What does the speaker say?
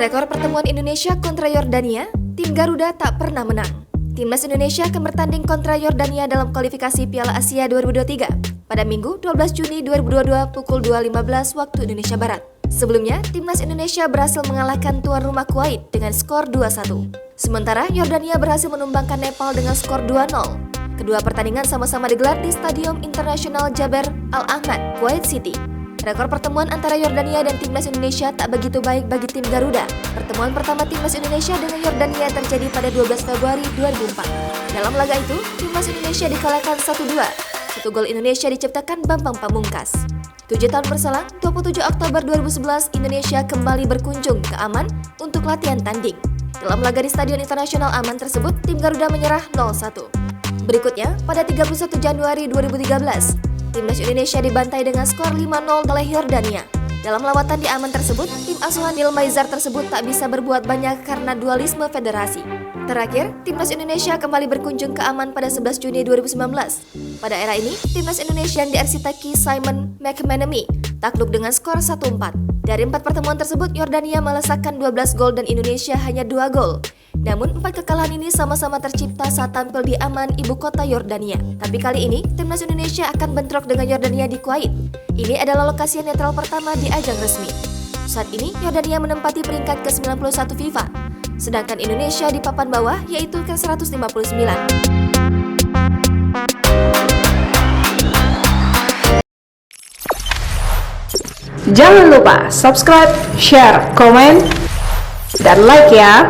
Rekor pertemuan Indonesia kontra Yordania, tim Garuda tak pernah menang. Timnas Indonesia akan bertanding kontra Yordania dalam kualifikasi Piala Asia 2023 pada Minggu 12 Juni 2022 pukul 2.15 waktu Indonesia Barat. Sebelumnya, Timnas Indonesia berhasil mengalahkan tuan rumah Kuwait dengan skor 2-1. Sementara Yordania berhasil menumbangkan Nepal dengan skor 2-0. Kedua pertandingan sama-sama digelar di Stadion Internasional Jaber Al Ahmad, Kuwait City. Rekor pertemuan antara Yordania dan Timnas Indonesia tak begitu baik bagi tim Garuda. Pertemuan pertama Timnas Indonesia dengan Yordania terjadi pada 12 Februari 2004. Dalam laga itu, Timnas Indonesia dikalahkan 1-2. Satu gol Indonesia diciptakan Bambang Pamungkas. 7 tahun berselang, 27 Oktober 2011, Indonesia kembali berkunjung ke Amman untuk latihan tanding. Dalam laga di Stadion Internasional Amman tersebut, tim Garuda menyerah 0-1. Berikutnya, pada 31 Januari 2013, Timnas Indonesia dibantai dengan skor 5-0 oleh Yordania. Dalam lawatan di Amman tersebut, tim asuhan Neil Maizar tersebut tak bisa berbuat banyak karena dualisme federasi. Terakhir, Timnas Indonesia kembali berkunjung ke Amman pada 11 Juni 2019. Pada era ini, Timnas Indonesia yang diarsiteki Simon McManamy takluk dengan skor 1-4. Dari 4 pertemuan tersebut, Yordania melesakkan 12 gol dan Indonesia hanya 2 gol. Namun, 4 kekalahan ini sama-sama tercipta saat tampil di Amman, ibu kota Yordania. Tapi kali ini, Timnas Indonesia akan bentrok dengan Yordania di Kuwait. Ini adalah lokasi netral pertama di ajang resmi. Saat ini, Yordania menempati peringkat ke-91 FIFA, sedangkan Indonesia di papan bawah yaitu ke-159. Jangan lupa subscribe, share, komen, dan like ya!